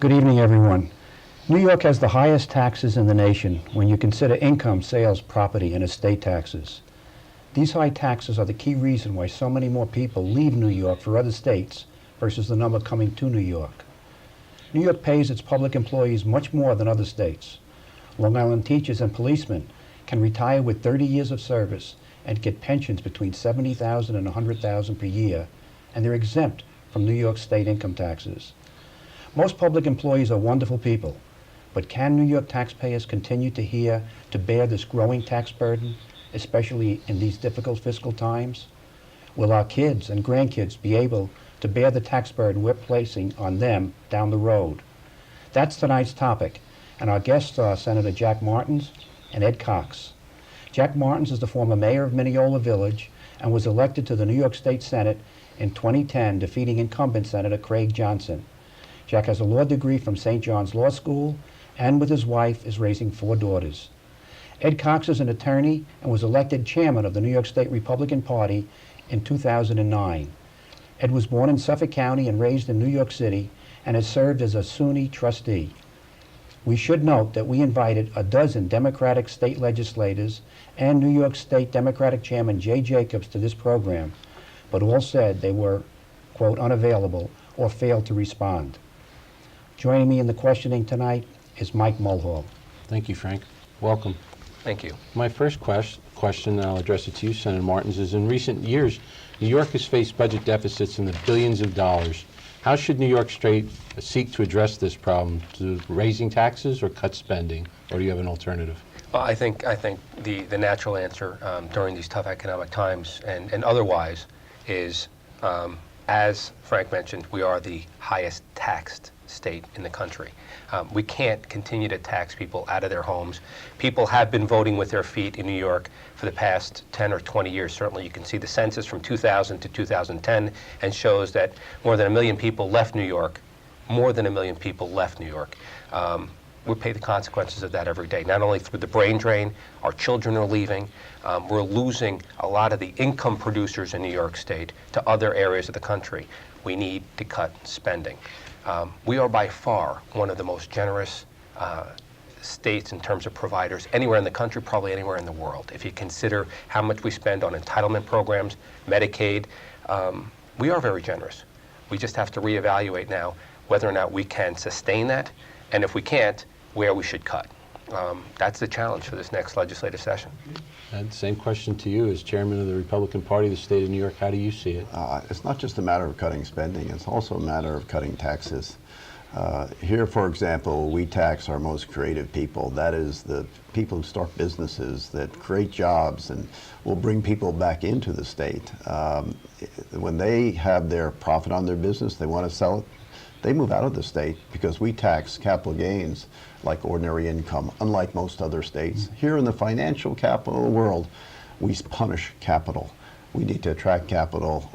Good evening, everyone. New York has the highest taxes in the nation when you consider income, sales, property, and estate taxes. These high taxes are the key reason why so many more people leave New York for other states versus the number coming to New York. New York pays its public employees much more than other states. Long Island teachers and policemen can retire with 30 years of service and get pensions between $70,000 and $100,000 per year, and they're exempt from New York state income taxes. Most public employees are wonderful people, but can New York taxpayers continue to bear this growing tax burden, especially in these difficult fiscal times? Will our kids and grandkids be able to bear the tax burden we're placing on them down the road? That's tonight's topic, and our guests are Senator Jack Martins and Ed Cox. Jack Martins is the former mayor of Mineola Village and was elected to the New York State Senate in 2010, defeating incumbent Senator Craig Johnson. Jack has a law degree from St. John's Law School and with his wife is raising 4 daughters. Ed Cox is an attorney and was elected chairman of the New York State Republican Party in 2009. Ed was born in Suffolk County and raised in New York City and has served as a SUNY trustee. We should note that we invited a dozen Democratic state legislators and New York State Democratic Chairman Jay Jacobs to this program, but all said they were, quote, unavailable or failed to respond. Joining me in the questioning tonight is Mike Mulhall. Thank you, Frank. Welcome. Thank you. My first question, and I'll address it to you, Senator Martins, is in recent years, New York has faced budget deficits in the billions of dollars. How should New York State seek to address this problem? To raising taxes or cut spending? Or do you have an alternative? Well, I think the natural answer during these tough economic times and otherwise is, as Frank mentioned, we are the highest taxed state in the country. We can't continue to tax people out of their homes. People have been voting with their feet in New York for the past 10 or 20 years. Certainly you can see the census from 2000 to 2010 and shows that more than 1 million people left New York. More than 1 million people left New York. We pay the consequences of that every day, not only through the brain drain, our children are leaving, we're losing a lot of the income producers in New York State to other areas of the country. We need to cut spending. We are by far one of the most generous states in terms of providers anywhere in the country, probably anywhere in the world. If you consider how much we spend on entitlement programs, Medicaid, we are very generous. We just have to reevaluate now whether or not we can sustain that, and if we can't, where we should cut. That's the challenge for this next legislative session. And same question to you as chairman of the Republican Party of the state of New York. How do you see it? It's not just a matter of cutting spending, it's also a matter of cutting taxes. Here, for example, we tax our most creative people. That is the people who start businesses that create jobs and will bring people back into the state. When they have their profit on their business, they want to sell it, they move out of the state because we tax capital gains like ordinary income, unlike most other states. Here in the financial capital of the world, we punish capital. We need to attract capital.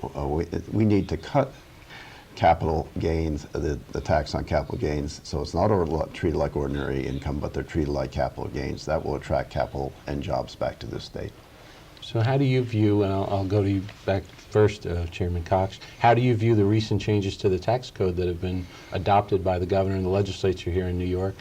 We need to cut capital gains, the tax on capital gains, so it's not treated like ordinary income, but they're treated like capital gains. That will attract capital and jobs back to this state. So how do you view, and I'll go to you back first, Chairman Cox, how do you view the recent changes to the tax code that have been adopted by the governor and the legislature here in New York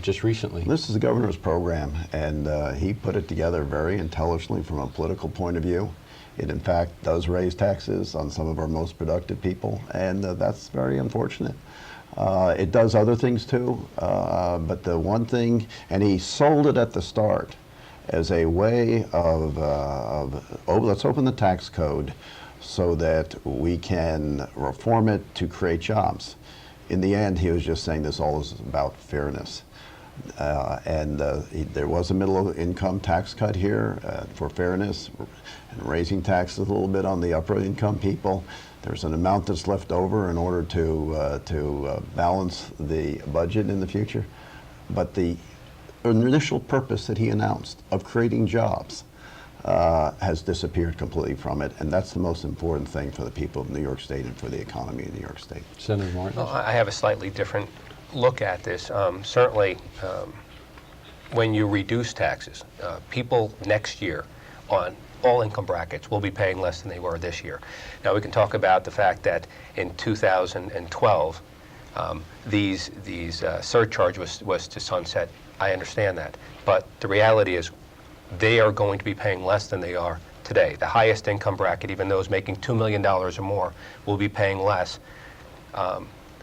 just recently? This is the governor's program, and he put it together very intelligently from a political point of view. It, in fact, does raise taxes on some of our most productive people, and that's very unfortunate. It does other things, too, but the one thing, and he sold it at the start as a way of let's open the tax code so that we can reform it to create jobs. In the end, he was just saying this all is about fairness. There was a middle income tax cut here for fairness, and raising taxes a little bit on the upper income people. There's an amount that's left over in order to balance the budget in the future. But the initial purpose that he announced of creating jobs has disappeared completely from it, and that's the most important thing for the people of New York State and for the economy of New York State. Senator Martin? Well, I have a slightly different look at this. Certainly, when you reduce taxes, people next year on all income brackets will be paying less than they were this year. Now, we can talk about the fact that in 2012, these surcharge was to sunset. I understand that, but the reality is they are going to be paying less than they are today. The highest income bracket, even those making $2 million or more, will be paying less,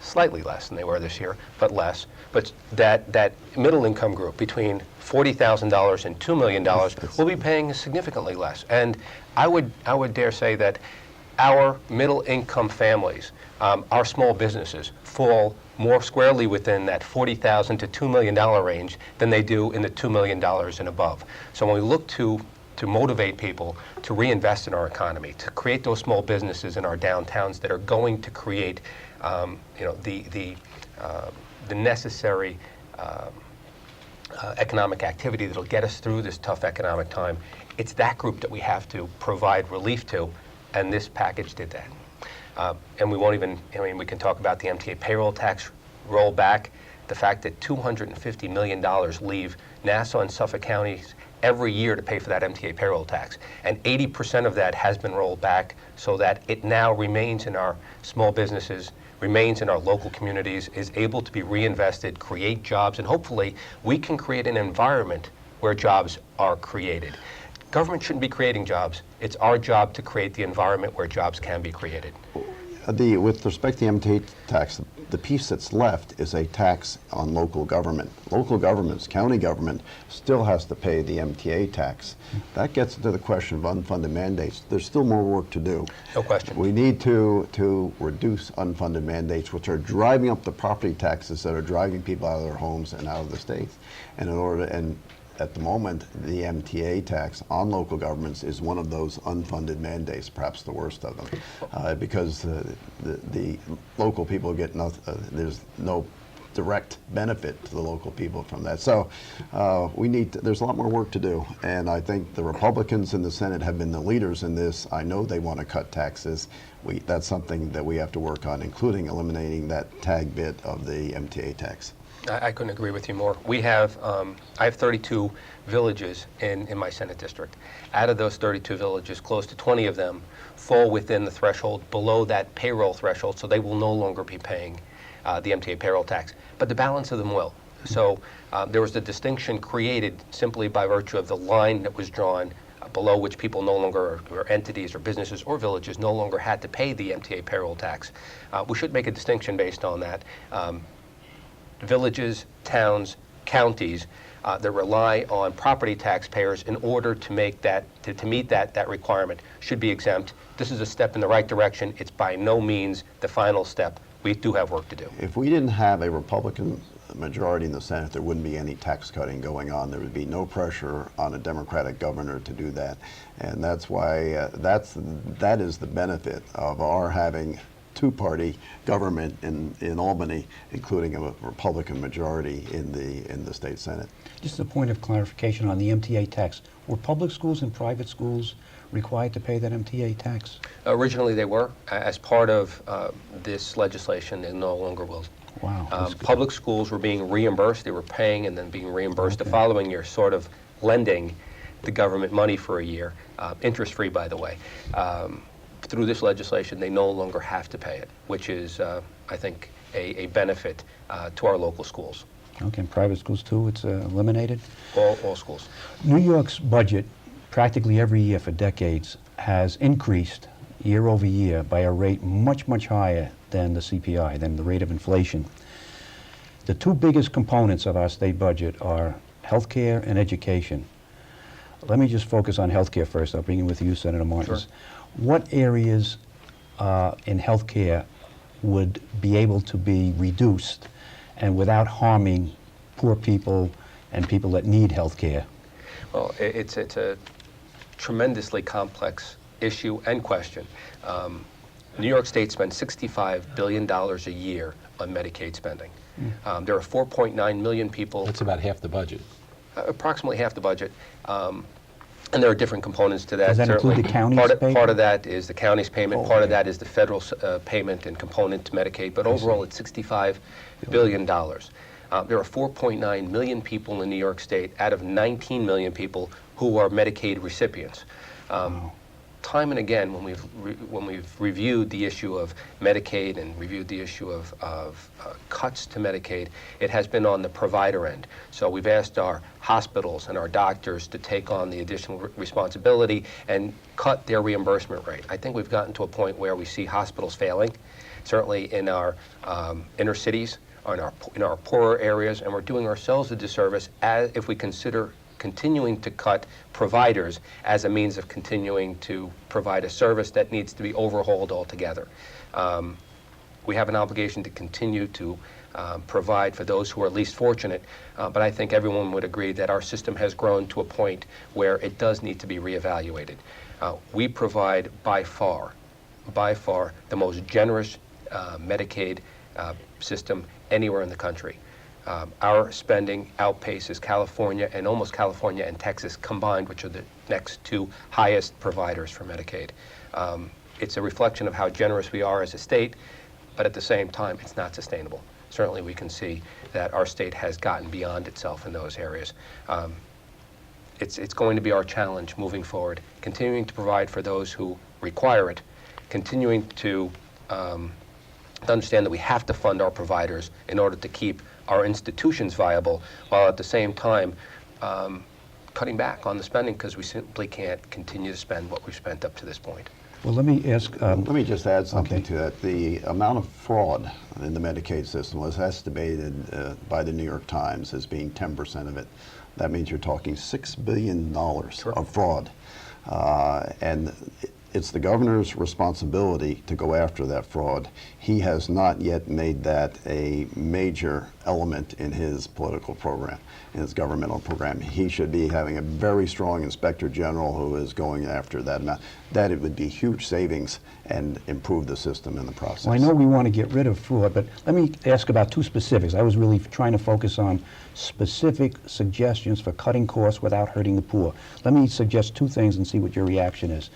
slightly less than they were this year, but less. But that middle income group between $40,000 and $2 million will be paying significantly less. And I would dare say that our middle income families, our small businesses, fall more squarely within that $40,000 to $2 million range than they do in the $2 million and above. So when we look to motivate people to reinvest in our economy, to create those small businesses in our downtowns that are going to create the necessary economic activity that'll get us through this tough economic time, it's that group that we have to provide relief to, and this package did that. And we won't even, we can talk about the MTA payroll tax rollback, the fact that $250 million leave Nassau and Suffolk counties every year to pay for that MTA payroll tax. And 80% of that has been rolled back so that it now remains in our small businesses, remains in our local communities, is able to be reinvested, create jobs, and hopefully we can create an environment where jobs are created. Government shouldn't be creating jobs. It's our job to create the environment where jobs can be created. With respect to the MTA tax, the piece that's left is a tax on local government. Local governments, county government, still has to pay the MTA tax. That gets into the question of unfunded mandates. There's still more work to do. No question. We need to reduce unfunded mandates, which are driving up the property taxes that are driving people out of their homes and out of the states. And at the moment, the MTA tax on local governments is one of those unfunded mandates, perhaps the worst of them, because the local people get there's no direct benefit to the local people from that. So there's a lot more work to do, and I think the Republicans in the Senate have been the leaders in this. I know they want to cut taxes. That's something that we have to work on, including eliminating that tag bit of the MTA tax. I couldn't agree with you more. I have 32 villages in my Senate district. Out of those 32 villages, close to 20 of them fall within the threshold below that payroll threshold, so they will no longer be paying the MTA payroll tax. But the balance of them will. So there was a distinction created simply by virtue of the line that was drawn below which people no longer, or entities or businesses or villages, no longer had to pay the MTA payroll tax. We should make a distinction based on that. Villages, towns, counties that rely on property taxpayers in order to make that to meet that requirement should be exempt. This is a step in the right direction. It's by no means the final step. We do have work to do. If we didn't have a Republican majority in the Senate, there wouldn't be any tax cutting going on. There would be no pressure on a Democratic governor to do that, and that's why that is the benefit of our having two-party government in Albany, including a Republican majority in the state Senate. Just a point of clarification on the MTA tax. Were public schools and private schools required to pay that MTA tax? Originally they were. As part of this legislation, they no longer will. Wow. Public schools were being reimbursed. They were paying and then being reimbursed the following year, sort of lending the government money for a year, interest-free, by the way. Through this legislation, they no longer have to pay it, which is, I think, a benefit to our local schools. Okay, and private schools too, it's eliminated? All schools. New York's budget, practically every year for decades, has increased year over year by a rate much, much higher than the CPI, than the rate of inflation. The two biggest components of our state budget are healthcare and education. Let me just focus on healthcare first. I'll begin with you, Senator Martins. Sure. What areas in healthcare would be able to be reduced and without harming poor people and people that need healthcare? Well, it's a tremendously complex issue and question. New York State spends $65 billion a year on Medicaid spending. There are 4.9 million people. That's about half the budget. Approximately half the budget. And there are different components to that. Does that include the county's payment? Part of that is the county's payment. Part of that is the federal payment and component to Medicaid. But overall, it's $65 billion. There are 4.9 million people in New York State out of 19 million people who are Medicaid recipients. time and again, when we've reviewed the issue of Medicaid and reviewed the issue of cuts to Medicaid, it has been on the provider end. So we've asked our hospitals and our doctors to take on the additional responsibility and cut their reimbursement rate. I think we've gotten to a point where we see hospitals failing, certainly in our inner cities, in our poorer areas, and we're doing ourselves a disservice if we consider continuing to cut providers as a means of continuing to provide a service that needs to be overhauled altogether. We have an obligation to continue to provide for those who are least fortunate, but I think everyone would agree that our system has grown to a point where it does need to be reevaluated. We provide by far the most generous Medicaid system anywhere in the country. Our spending outpaces California and almost California and Texas combined, which are the next two highest providers for Medicaid. It's a reflection of how generous we are as a state, but at the same time, it's not sustainable. Certainly, we can see that our state has gotten beyond itself in those areas. It's going to be our challenge moving forward, continuing to provide for those who require it, continuing to understand that we have to fund our providers in order to keep our institutions viable, while at the same time cutting back on the spending because we simply can't continue to spend what we've spent up to this point. Well, let me ask. Let me just add something Okay. to that. The amount of fraud in the Medicaid system was estimated by the New York Times as being 10% of it. That means you're talking $6 billion of fraud. And it's the governor's responsibility to go after that fraud. He has not yet made that a major element in his political program, in his governmental program. He should be having a very strong inspector general who is going after that amount. That it would be huge savings and improve the system in the process. Well, I know we want to get rid of fraud, but let me ask about two specifics. I was really trying to focus on specific suggestions for cutting costs without hurting the poor. Let me suggest two things and see what your reaction is.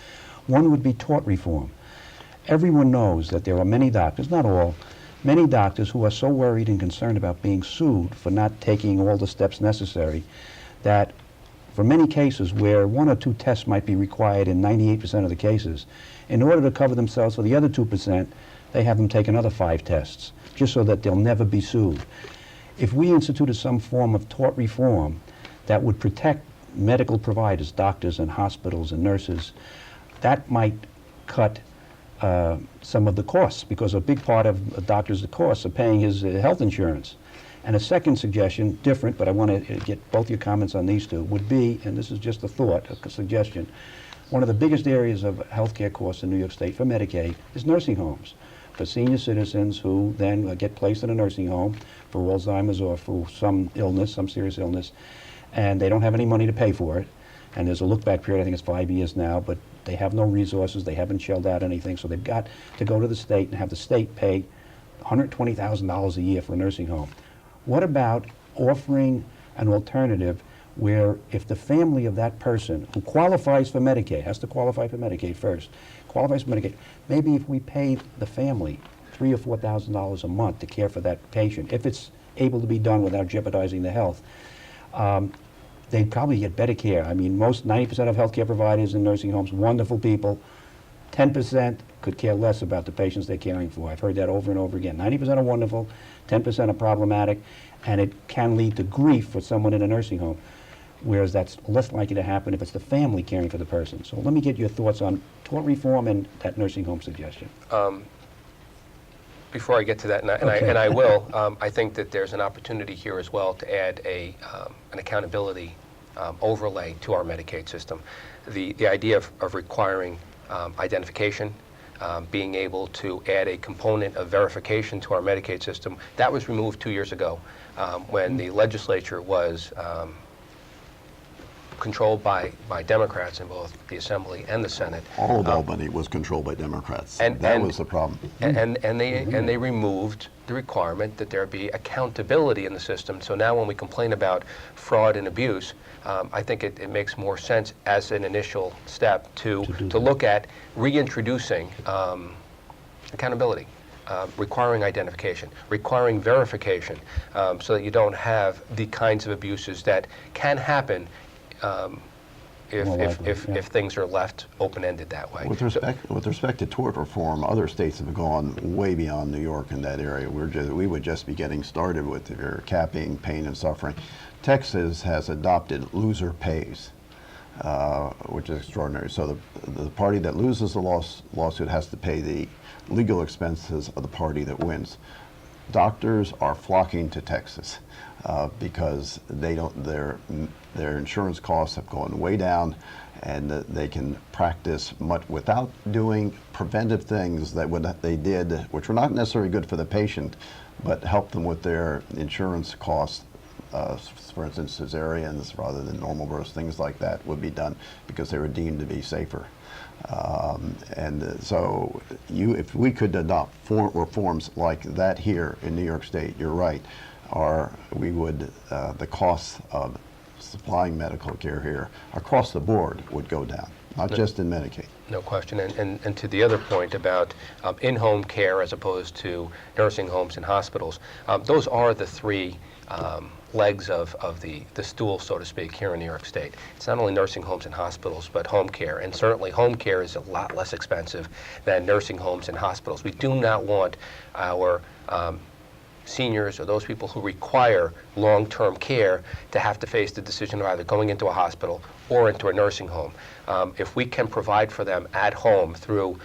One would be tort reform. Everyone knows that there are many doctors, not all, many doctors who are so worried and concerned about being sued for not taking all the steps necessary that for many cases where 1 or 2 tests might be required in 98% of the cases, in order to cover themselves for the other 2%, they have them take another 5 tests, just so that they'll never be sued. If we instituted some form of tort reform that would protect medical providers, doctors and hospitals and nurses, that might cut some of the costs, because a big part of a doctor's costs are paying his health insurance. And a second suggestion, different, but I want to get both your comments on these two, would be, and this is just a thought, a suggestion, one of the biggest areas of healthcare costs in New York State for Medicaid is nursing homes. For senior citizens who then get placed in a nursing home for Alzheimer's or for some illness, some serious illness, and they don't have any money to pay for it. And there's a look-back period, I think it's 5 years now, but they have no resources, they haven't shelled out anything, so they've got to go to the state and have the state pay $120,000 a year for a nursing home. What about offering an alternative where if the family of that person who qualifies for Medicaid, has to qualify for Medicaid first, qualifies for Medicaid, maybe if we paid the family $3,000 or $4,000 a month to care for that patient, if it's able to be done without jeopardizing the health, they'd probably get better care. I mean, 90% of healthcare providers in nursing homes, wonderful people. 10% could care less about the patients they're caring for. I've heard that over and over again. 90% are wonderful, 10% are problematic, and it can lead to grief for someone in a nursing home, whereas that's less likely to happen if it's the family caring for the person. So let me get your thoughts on tort reform and that nursing home suggestion. Before I get to that, and I will, I think that there's an opportunity here as well to add an accountability overlay to our Medicaid system. The idea of requiring identification, being able to add a component of verification to our Medicaid system, that was removed 2 years ago when the legislature was controlled by Democrats in both the Assembly and the Senate. All of Albany was controlled by Democrats. And that was the problem. And they removed the requirement that there be accountability in the system. So now when we complain about fraud and abuse, I think it makes more sense as an initial step to look at reintroducing accountability. Requiring identification, requiring verification, so that you don't have the kinds of abuses that can happen More likely, yeah. if things are left open-ended that way. With respect to tort reform, other states have gone way beyond New York in that area. We would just be getting started with your capping pain and suffering. Texas has adopted loser pays, which is extraordinary. So the party that loses the lawsuit has to pay the legal expenses of the party that wins. Doctors are flocking to Texas because their insurance costs have gone way down, and they can practice much without doing preventive things that they did, which were not necessarily good for the patient, but help them with their insurance costs. For instance, cesareans rather than normal births, things like that would be done because they were deemed to be safer. So if we could adopt reforms like that here in New York State, you're right, the costs of supplying medical care here across the board would go down, not just in Medicaid. No question. And to the other point about in-home care as opposed to nursing homes and hospitals, those are the three legs of the stool, so to speak, here in New York State. It's not only nursing homes and hospitals, but home care. And certainly home care is a lot less expensive than nursing homes and hospitals. We do not want our seniors or those people who require long-term care to have to face the decision of either going into a hospital or into a nursing home. If we can provide for them at home through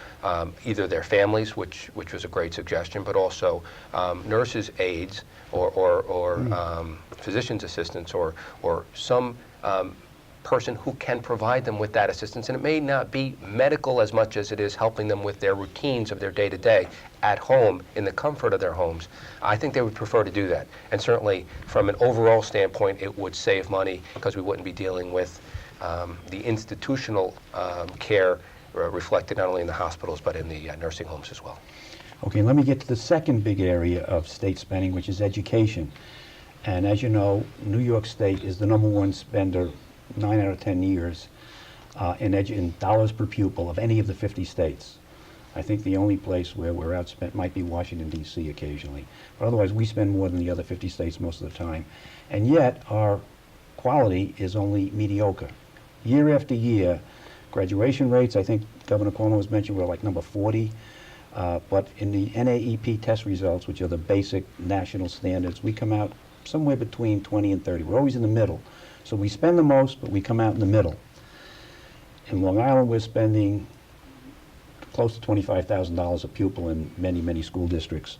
either their families, which was a great suggestion, but also nurses' aides or physician's assistants or some person who can provide them with that assistance. And it may not be medical as much as it is helping them with their routines of their day-to-day at home in the comfort of their homes. I think they would prefer to do that. And certainly from an overall standpoint, it would save money because we wouldn't be dealing with the institutional care reflected not only in the hospitals but in the nursing homes as well. Okay, let me get to the second big area of state spending, which is education. And as you know, New York State is the #1 spender 9 out of 10 years in dollars per pupil of any of the 50 states. I think the only place where we're outspent might be Washington, D.C. occasionally. But otherwise, we spend more than the other 50 states most of the time. And yet, our quality is only mediocre. Year after year, graduation rates, I think Governor Cuomo has mentioned, we're like number 40. But in the NAEP test results, which are the basic national standards, we come out somewhere between 20 and 30. We're always in the middle. So we spend the most, but we come out in the middle. In Long Island, we're spending close to $25,000 a pupil in many, many school districts.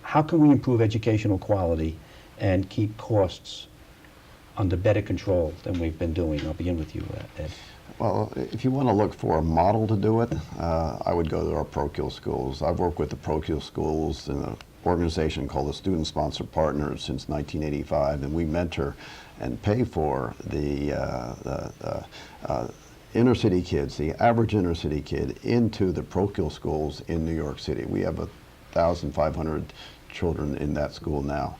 How can we improve educational quality and keep costs under better control than we've been doing? I'll begin with you, Ed. Well, if you want to look for a model to do it, I would go to our parochial schools. I've worked with the parochial schools in an organization called the Student Sponsored Partners since 1985, and we mentor and pay for the inner city kids, the average inner city kid, into the parochial schools in New York City. We have 1,500 children in that school now.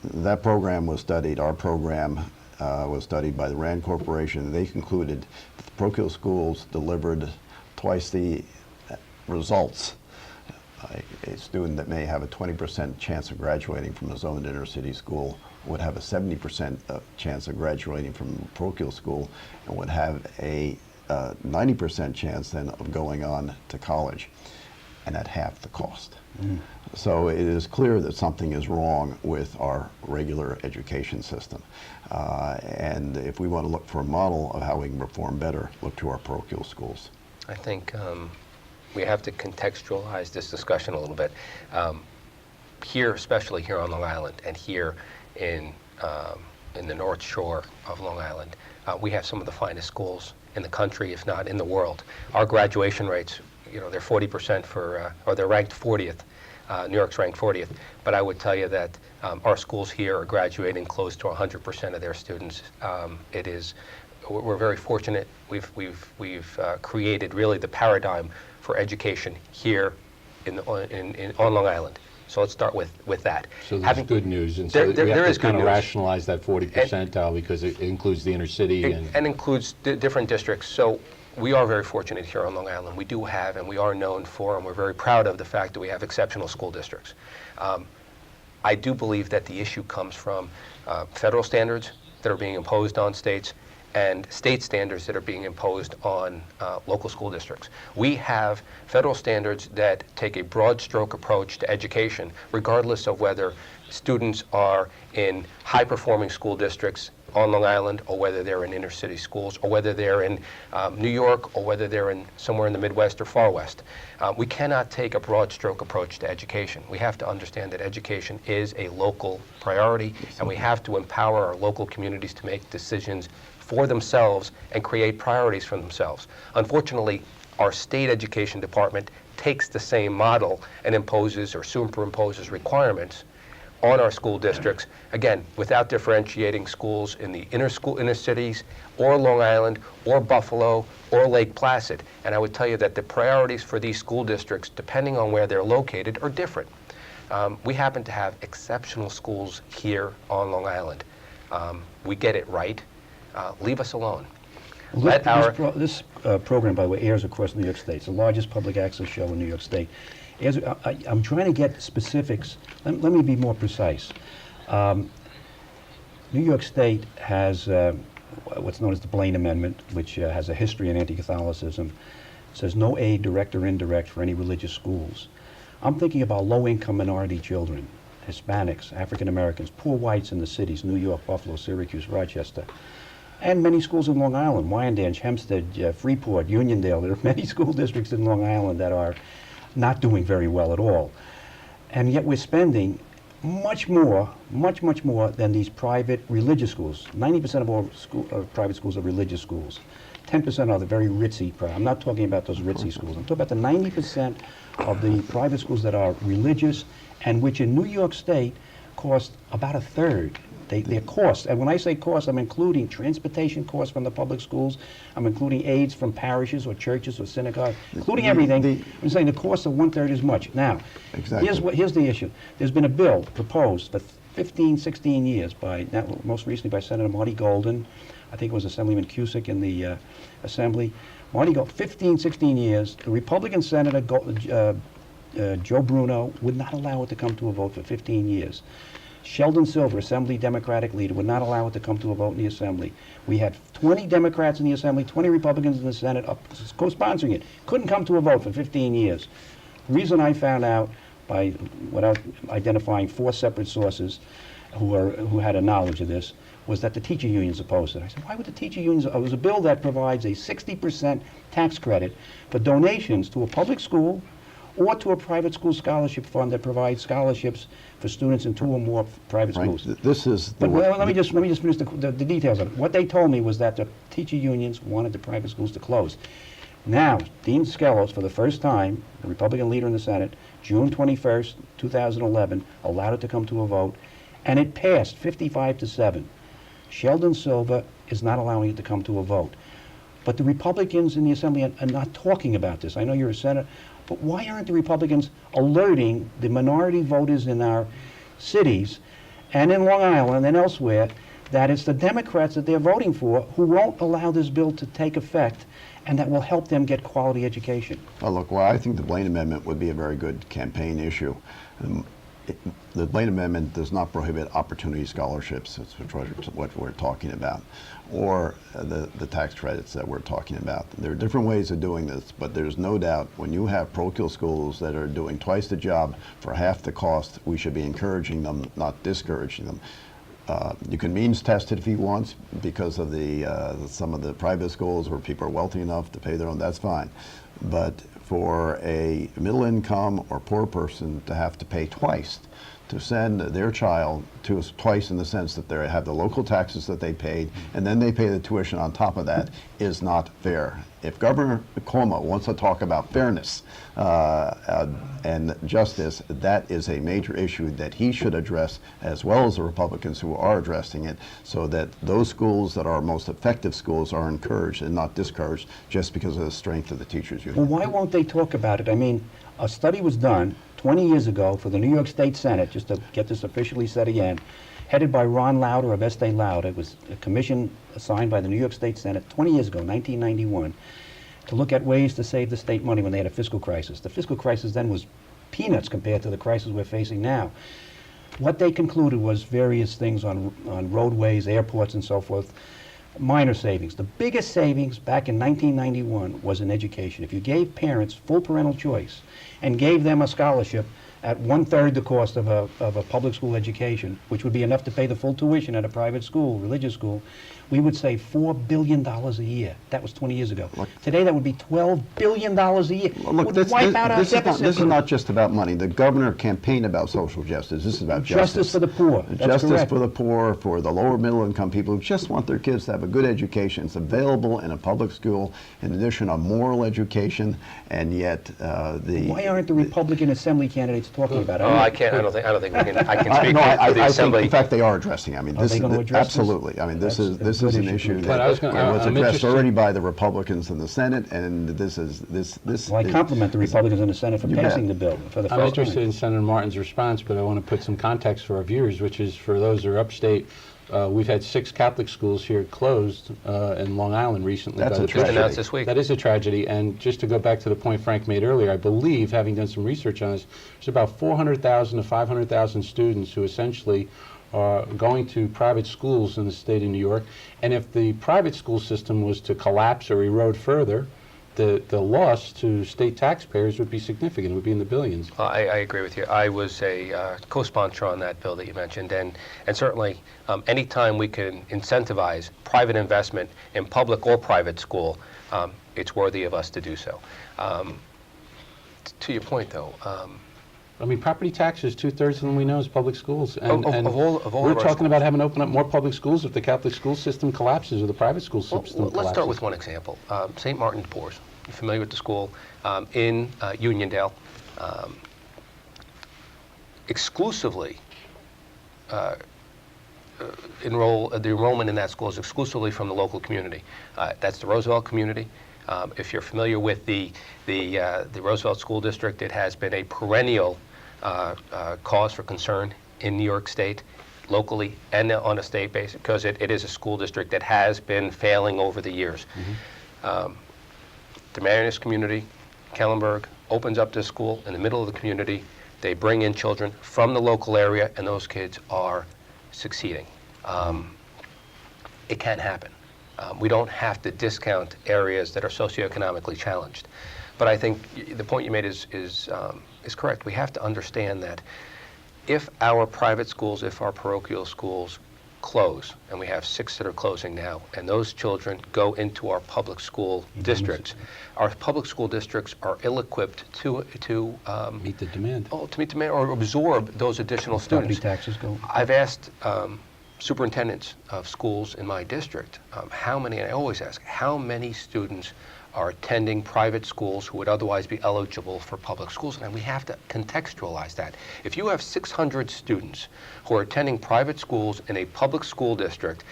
That program was studied, our program was studied by the RAND Corporation. They concluded that the parochial schools delivered twice the results. A student that may have a 20% chance of graduating from a zoned inner city school would have a 70% chance of graduating from a parochial school and would have a 90% chance then of going on to college, and at half the cost. So it is clear that something is wrong with our regular education system. And if we want to look for a model of how we can perform better, look to our parochial schools. I think we have to contextualize this discussion a little bit. Here, especially here on Long Island and here in the North Shore of Long Island, we have some of the finest schools in the country, if not in the world. Our graduation rates, you know, they're 40% or they're ranked 40th. New York's ranked 40th. But I would tell you that our schools here are graduating close to 100% of their students. We're very fortunate. We've created really the paradigm for education here on Long Island. So let's start with that. So there's good news, and so there we have is to good kind of news. rationalize that 40 percentile because it includes the inner city And includes different districts. So we are very fortunate here on Long Island. We do have, and we are known for, and we're very proud of the fact that we have exceptional school districts. I do believe that the issue comes from federal standards that are being imposed on states and state standards that are being imposed on local school districts. We have federal standards that take a broad stroke approach to education, regardless of whether students are in high-performing school districts on Long Island, or whether they're in inner city schools, or whether they're in New York, or whether they're in somewhere in the Midwest or Far West. We cannot take a broad stroke approach to education. We have to understand that education is a local priority, and we have to empower our local communities to make decisions for themselves and create priorities for themselves. Unfortunately, our state education department takes the same model and imposes or superimposes requirements on our school districts, again, without differentiating schools in the inner cities, or Long Island, or Buffalo, or Lake Placid. And I would tell you that the priorities for these school districts, depending on where they're located, are different. We happen to have exceptional schools here on Long Island. We get it right. Leave us alone. This program, by the way, airs across New York State. It's the largest public access show in New York State. I'm trying to get specifics. Let me be more precise. New York State has what's known as the Blaine Amendment, which has a history in anti-Catholicism. It says no aid, direct or indirect, for any religious schools. I'm thinking about low-income minority children, Hispanics, African Americans, poor whites in the cities, New York, Buffalo, Syracuse, Rochester, and many schools in Long Island, Wyandanch, Hempstead, Freeport, Uniondale. There are many school districts in Long Island that are not doing very well at all. And yet we're spending much more than these private religious schools. 90% of all private schools are religious schools. 10% are the very ritzy. I'm not talking about those ritzy schools. I'm talking about the 90% of the private schools that are religious, and which in New York State cost about a third. Their cost, and when I say cost, I'm including transportation costs from the public schools, I'm including aids from parishes or churches or synagogues, including everything. I'm saying the cost of 1/3 as much. Now, Exactly. here's the issue. There's been a bill proposed for 15, 16 years by, most recently by Senator Marty Golden. I think it was Assemblyman Cusick in the Assembly. Marty Golden, 15, 16 years. The Republican Senator Joe Bruno would not allow it to come to a vote for 15 years. Sheldon Silver, Assembly Democratic leader, would not allow it to come to a vote in the Assembly. We had 20 Democrats in the Assembly, 20 Republicans in the Senate co-sponsoring it. Couldn't come to a vote for 15 years. The reason I found out, without identifying 4 separate sources who had a knowledge of this, was that the teacher unions opposed it. I said, why would the teacher unions? It was a bill that provides a 60% tax credit for donations to a public school or to a private school scholarship fund that provides scholarships for students in 2 or more private schools. This is the But let me just finish the details of it. What they told me was that the teacher unions wanted the private schools to close. Now, Dean Skelos, for the first time, the Republican leader in the Senate, June 21st, 2011, allowed it to come to a vote, and it passed 55-7. Sheldon Silver is not allowing it to come to a vote. But the Republicans in the Assembly are not talking about this. I know you're a senator, but why aren't the Republicans alerting the minority voters in our cities and in Long Island and elsewhere that it's the Democrats that they're voting for who won't allow this bill to take effect and that will help them get quality education? Well, look, I think the Blaine Amendment would be a very good campaign issue. The Blaine Amendment does not prohibit opportunity scholarships, that's what we're talking about, or the tax credits that we're talking about. There are different ways of doing this, but there's no doubt when you have parochial schools that are doing twice the job for half the cost, we should be encouraging them, not discouraging them. You can means test it if you want because of some of the private schools where people are wealthy enough to pay their own, that's fine. But for a middle income or poor person to have to pay twice to send their child to us twice in the sense that they have the local taxes that they paid and then they pay the tuition on top of that is not fair. If Governor Cuomo wants to talk about fairness and justice, that is a major issue that he should address, as well as the Republicans who are addressing it, so that those schools that are most effective schools are encouraged and not discouraged just because of the strength of the teachers union. Well, why won't they talk about it? I mean, a study was done 20 years ago for the New York State Senate, just to get this officially said again, headed by Ron Lauder of Estee Lauder. It was a commission assigned by the New York State Senate 20 years ago, 1991, to look at ways to save the state money when they had a fiscal crisis. The fiscal crisis then was peanuts compared to the crisis we're facing now. What they concluded was various things on roadways, airports, and so forth. minor savings. The biggest savings back in 1991 was in education. If you gave parents full parental choice and gave them a scholarship at 1/3 the cost of a public school education, which would be enough to pay the full tuition at a private school, religious school, we would save $4 billion a year. That was 20 years ago. Today, that would be $12 billion a year. Look, Would wipe out our deficit. this is not just about money. The governor campaigned about social justice. This is about justice. Justice for the poor. That's Justice correct. for the poor, for the lower middle income people who just want their kids to have a good education. It's available in a public school, in addition, a moral education, and yet Why aren't the Republican Assembly candidates talking about it? Oh, I can't. I don't think we can. I can I, speak no, for I the think, assembly. in fact, they are addressing. I mean, Are this they is gonna address this? absolutely. I mean, this That's is a this good is an issue. issue But that I was gonna- was I'm addressed interested- already by the Republicans in the Senate, and this. Well, I compliment the Republicans in the Senate for You bet. passing the bill for the I'm first interested time. in Senator Martin's response, but I want to put some context for our viewers, which is for those who are upstate. We've had 6 Catholic schools here closed in Long Island recently. That's by a the Just tragedy. announced this week. That is a tragedy, and just to go back to the point Frank made earlier, I believe, having done some research on this, there's about 400,000 to 500,000 students who essentially are going to private schools in the state of New York, and if the private school system was to collapse or erode further, the loss to state taxpayers would be significant. It would be in the billions. I agree with you. I was a co-sponsor on that bill that you mentioned, and certainly anytime we can incentivize private investment in public or private school, it's worthy of us to do so. To your point, though, I mean, property taxes, 2/3 of them we know is public schools. And, Of and all we're of our talking about having to open up more public schools if the Catholic school system collapses or the private school well, system let's collapses. start with one example. St. Martin de Porres. You familiar with the school in Uniondale? Exclusively the enrollment in that school is exclusively from the local community. That's the Roosevelt community. If you're familiar with the Roosevelt School District, it has been a perennial cause for concern in New York State, locally and on a state basis, because it is a school district that has been failing over the years. The Marianist community, Kellenberg, opens up this school in the middle of the community. They bring in children from the local area, and those kids are succeeding. It can happen. We don't have to discount areas that are socioeconomically challenged. But I think the point you made is correct. We have to understand that if our private schools, if our parochial schools close, and we have 6 that are closing now, and those children go into our public school districts, our public school districts are ill-equipped to Meet the demand. to meet demand or absorb those additional Property students. taxes go. I've asked superintendents of schools in my district how many, and I always ask, how many students are attending private schools who would otherwise be eligible for public schools? And we have to contextualize that. If you have 600 students who are attending private schools in a public school district,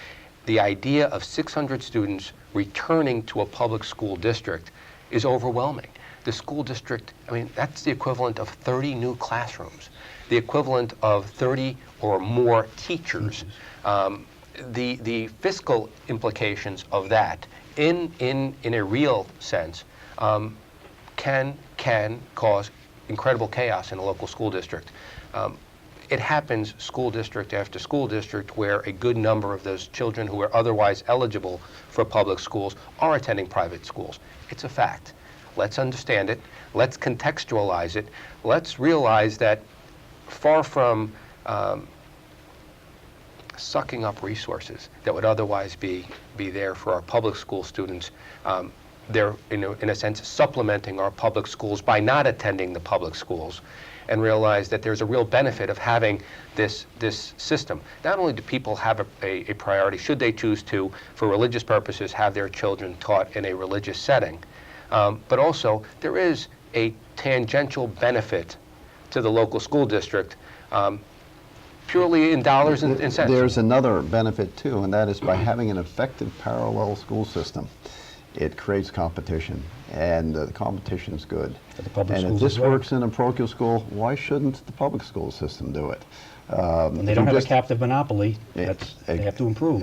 the idea of 600 students returning to a public school district is overwhelming. The school district, I mean, that's the equivalent of 30 new classrooms, the equivalent of 30 or more teachers. The fiscal implications of that in a real sense can cause incredible chaos in a local school district. It happens school district after school district where a good number of those children who are otherwise eligible for public schools are attending private schools. It's a fact. Let's understand it. Let's contextualize it. Let's realize that far from sucking up resources that would otherwise be there for our public school students, they're in a sense supplementing our public schools by not attending the public schools, and realize that there's a real benefit of having this system. Not only do people have a priority, should they choose to, for religious purposes, have their children taught in a religious setting, but also there is a tangential benefit to the local school district, purely in dollars and cents. There's another benefit too, and that is by having an effective parallel school system, it creates competition, and the competition is good. For the public And if schools this as well. works in a parochial school, why shouldn't the public school system do it? When they don't have a captive monopoly, they have to improve.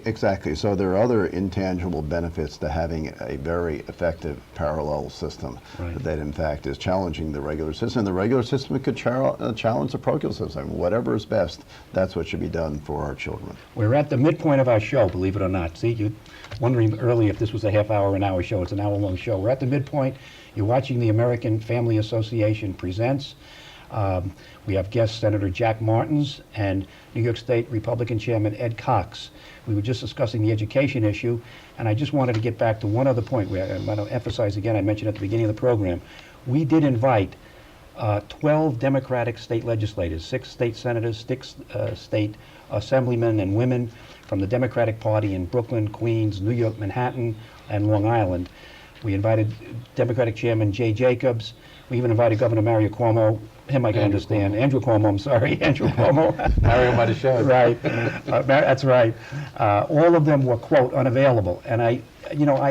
Exactly. So there are other intangible benefits to having a very effective parallel system that, in fact, is challenging the regular system. The regular system could challenge the parochial system. Whatever is best, that's what should be done for our children. We're at the midpoint of our show, believe it or not. See, you're wondering earlier if this was a half-hour or an hour show. It's an hour-long show. We're at the midpoint. You're watching the American Family Association Presents. We have guest Senator Jack Martins and New York State Republican Chairman Ed Cox. We were just discussing the education issue, and I just wanted to get back to one other point where I want to emphasize again, I mentioned at the beginning of the program, we did invite 12 Democratic state legislators, 6 state senators, 6 state assemblymen and women from the Democratic Party in Brooklyn, Queens, New York, Manhattan, and Long Island. We invited Democratic Chairman Jay Jacobs. We even invited Governor Mario Cuomo. Him I can understand. Andrew Cuomo, I'm sorry. Andrew Cuomo. Mario might have showed. Right. That's right. All of them were, quote, unavailable. And I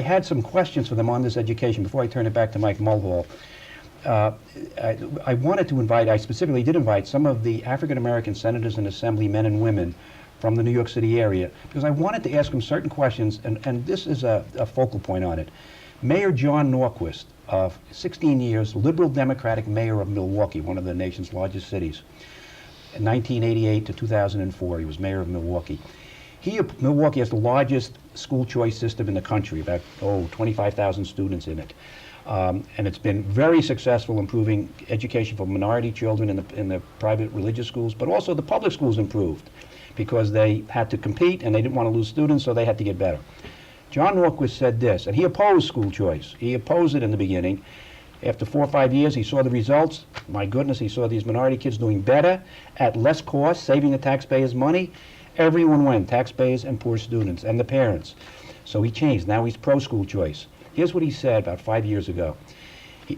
had some questions for them on this education before I turn it back to Mike Mulhall. I wanted to invite, I specifically did invite some of the African-American senators and assemblymen and women from the New York City area because I wanted to ask them certain questions, and this is a focal point on it. Mayor John Norquist, of 16 years, liberal Democratic mayor of Milwaukee, one of the nation's largest cities. In 1988 to 2004, he was mayor of Milwaukee. Milwaukee has the largest school choice system in the country, about 25,000 students in it. And it's been very successful improving education for minority children in the private religious schools, but also the public schools improved because they had to compete and they didn't want to lose students, so they had to get better. John Norquist said this, and he opposed school choice. He opposed it in the beginning. After 4 or 5 years, he saw the results. My goodness, he saw these minority kids doing better at less cost, saving the taxpayers money. Everyone went, taxpayers and poor students, and the parents. So he changed. Now he's pro-school choice. Here's what he said about 5 years ago.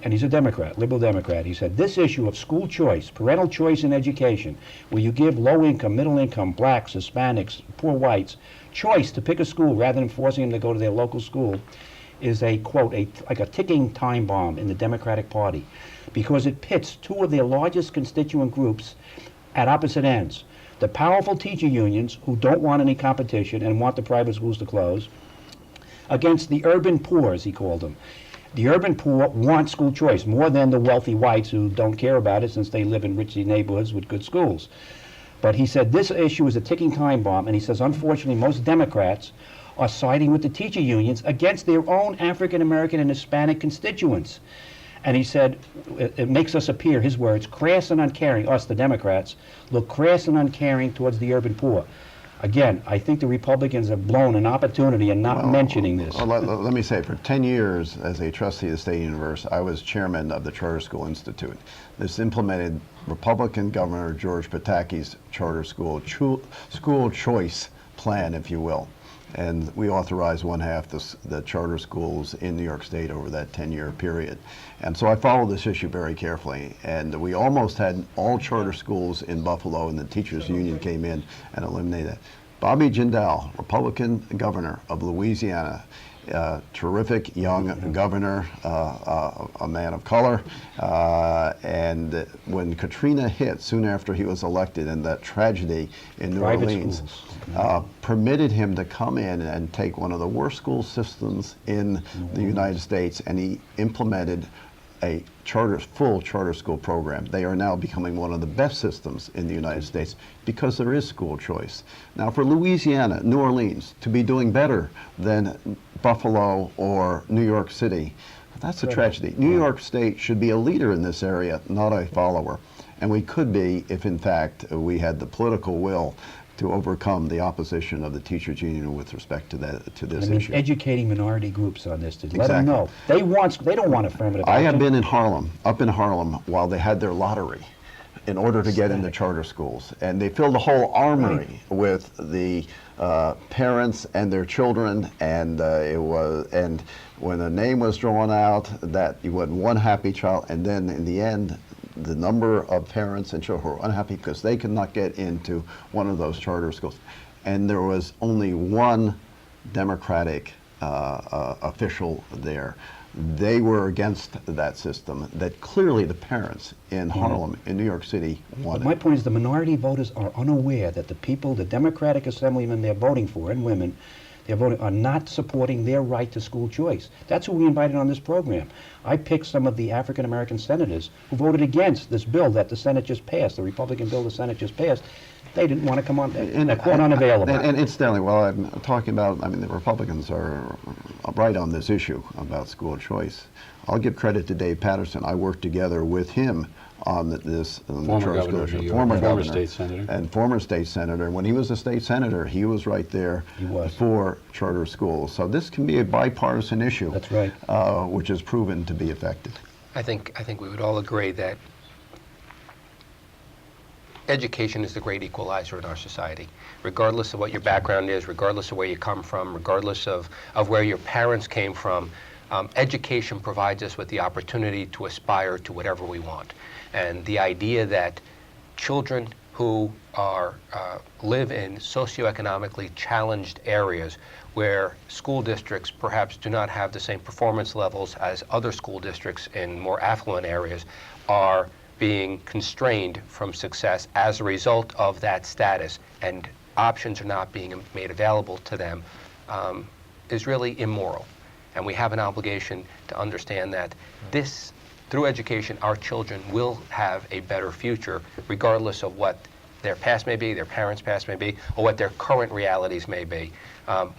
And he's a Democrat, liberal Democrat. He said, this issue of school choice, parental choice in education, where you give low-income, middle-income, blacks, Hispanics, poor whites, choice to pick a school rather than forcing them to go to their local school, is a, quote, like a ticking time bomb in the Democratic Party because it pits 2 of their largest constituent groups at opposite ends. The powerful teacher unions, who don't want any competition and want the private schools to close, against the urban poor, as he called them. The urban poor want school choice more than the wealthy whites who don't care about it since they live in rich neighborhoods with good schools. But he said this issue is a ticking time bomb, and he says, unfortunately, most Democrats are siding with the teacher unions against their own African-American and Hispanic constituents. And he said, it makes us appear, his words, crass and uncaring, us, the Democrats, look crass and uncaring towards the urban poor. Again, I think the Republicans have blown an opportunity in not mentioning this. Let me say, for 10 years as a trustee of the State University, I was chairman of the Charter School Institute. This implemented Republican Governor George Pataki's charter school choice plan, if you will. And we authorized 1/2 the charter schools in New York State over that 10-year period. And so I followed this issue very carefully. And we almost had all charter schools in Buffalo, and the teachers union came in and eliminated it. Bobby Jindal, Republican governor of Louisiana, terrific young governor, a man of color, and when Katrina hit, soon after he was elected, and that tragedy in New Orleans, permitted him to come in and take one of the worst school systems in the United States, and he implemented a full charter school program. They are now becoming one of the best systems in the United States because there is school choice. Now for Louisiana, New Orleans, to be doing better than Buffalo or New York City, that's a tragedy. New York State should be a leader in this area, not a follower. And we could be if in fact we had the political will to overcome the opposition of the teachers union with respect to this issue. Educating minority groups on this to let them know they don't want affirmative action. I have been in Harlem, up in Harlem, while they had their lottery in order to get into charter schools, and they filled the whole armory with the parents and their children, and and when a name was drawn out, that you had one happy child, and then in the end, the number of parents and children who were unhappy because they could not get into one of those charter schools. And there was only one Democratic official there. they were against that system that clearly the parents in Harlem, in New York City, But wanted. my point is the minority voters are unaware that the people, the Democratic Assemblymen they're voting for, and women, they're voting, are not supporting their right to school choice. That's who we invited on this program. I picked some of the African American senators who voted against this bill that the Senate just passed, the Republican bill the Senate just passed. They didn't want to come on, they're quote unavailable. And incidentally, while I'm talking about, I mean, the Republicans are right on this issue about school choice. I'll give credit to Dave Patterson. I worked together with him on this on the Former charter governor of school New issue. York, former governor state senator. and former state senator. When he was a state senator, he was right there He was. for charter schools. So this can be a bipartisan issue. That's right. Which has proven to be effective. I think we would all agree that education is the great equalizer in our society. Regardless of what your background is, regardless of where you come from, regardless of where your parents came from, education provides us with the opportunity to aspire to whatever we want. And the idea that children who are live in socioeconomically challenged areas where school districts perhaps do not have the same performance levels as other school districts in more affluent areas are being constrained from success as a result of that status, and options are not being made available to them, is really immoral. And we have an obligation to understand that this, through education, our children will have a better future, regardless of what their past may be, their parents' past may be, or what their current realities may be.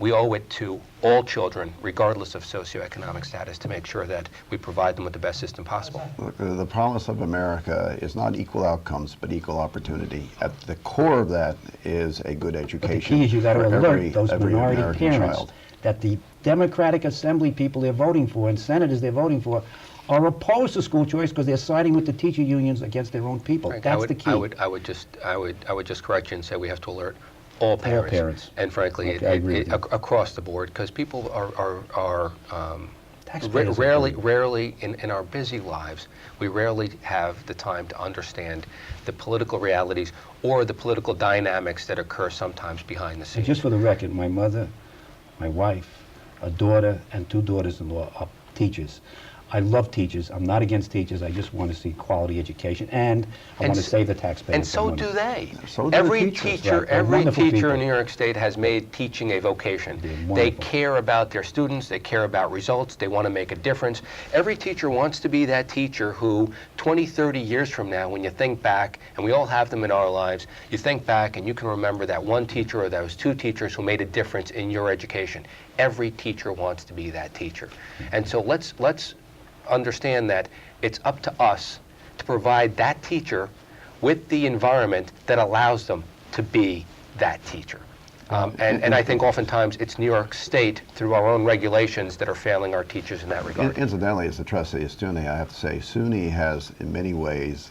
We owe it to all children, regardless of socioeconomic status, to make sure that we provide them with the best system possible. Look, the promise of America is not equal outcomes, but equal opportunity. At the core of that is a good education. But the key is you got to for alert those every minority American parents child. that the Democratic Assembly people they're voting for and senators they're voting for are opposed to school choice because they're siding with the teacher unions against their own people. Frank, That's the key. I would just correct you and say we have to alert all parents. parents. And frankly, Okay, I agree with you. across the board, because people are Taxpayers rarely in our busy lives, we rarely have the time to understand the political realities or the political dynamics that occur sometimes behind the And scenes. just for the record, my mother, my wife, a daughter, and two daughters-in-law are teachers. I love teachers. I'm not against teachers. I just want to see quality education, and I want to s- save the taxpayers And some so money. do they. So do the Every teachers. teacher, Right, they're every wonderful teacher people. in New York State has made teaching a vocation. They're They wonderful. care about their students. They care about results. They want to make a difference. Every teacher wants to be that teacher who 20, 30 years from now, when you think back, and we all have them in our lives, you think back and you can remember that one teacher or those two teachers who made a difference in your education. Every teacher wants to be that teacher. And so let's understand that it's up to us to provide that teacher with the environment that allows them to be that teacher. And I think oftentimes it's New York State, through our own regulations, that are failing our teachers in that regard. Incidentally, as the trustee of SUNY, I have to say, SUNY has in many ways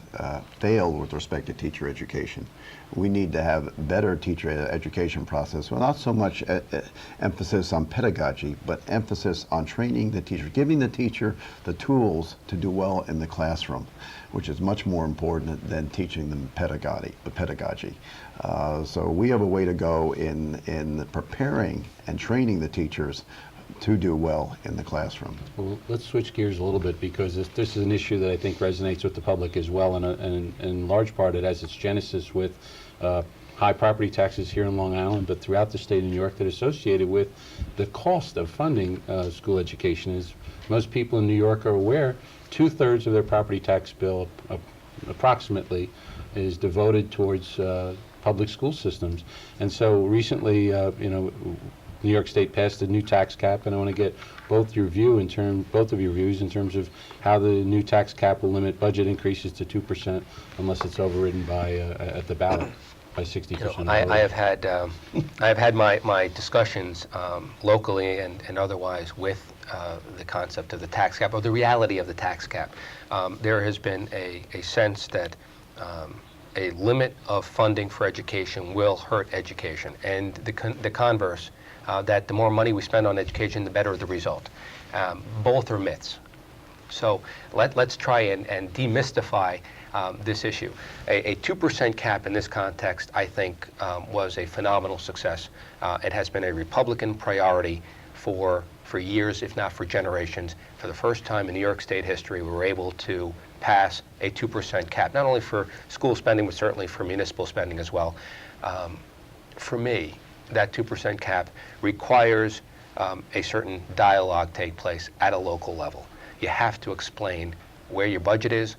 failed with respect to teacher education. We need to have better teacher education process. Well, not so much emphasis on pedagogy, but emphasis on training the teacher, giving the teacher the tools to do well in the classroom, which is much more important than teaching them pedagogy. So we have a way to go in preparing and training the teachers to do well in the classroom. Well, let's switch gears a little bit, because this is an issue that I think resonates with the public as well, and in large part it has its genesis with high property taxes here in Long Island, but throughout the state of New York, that are associated with the cost of funding school education. As most people in New York are aware, 2/3 of their property tax bill, approximately, is devoted towards public school systems. And so recently, New York State passed a new tax cap, and I want to get both of your views in terms of how the new tax cap will limit budget increases to 2% unless it's overridden by at the ballot by 60%. I have had my discussions locally and otherwise with the concept of the tax cap, or the reality of the tax cap. There has been a sense that a limit of funding for education will hurt education, and the converse, that the more money we spend on education, the better the result. Both are myths. So let's try and demystify this issue. A 2% cap in this context, I think, was a phenomenal success. It has been a Republican priority for for years, if not for generations. For the first time in New York State history, we were able to pass a 2% cap, not only for school spending, but certainly for municipal spending as well. For me, that 2% cap requires a certain dialogue take place at a local level. You have to explain where your budget is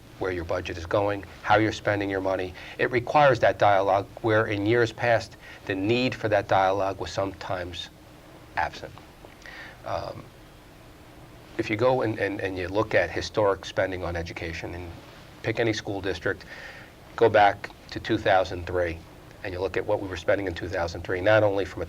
going, how you're spending your money. It requires that dialogue where in years past, the need for that dialogue was sometimes absent. If you go and you look at historic spending on education and pick any school district, go back to 2003, and you look at what we were spending in 2003, not only from a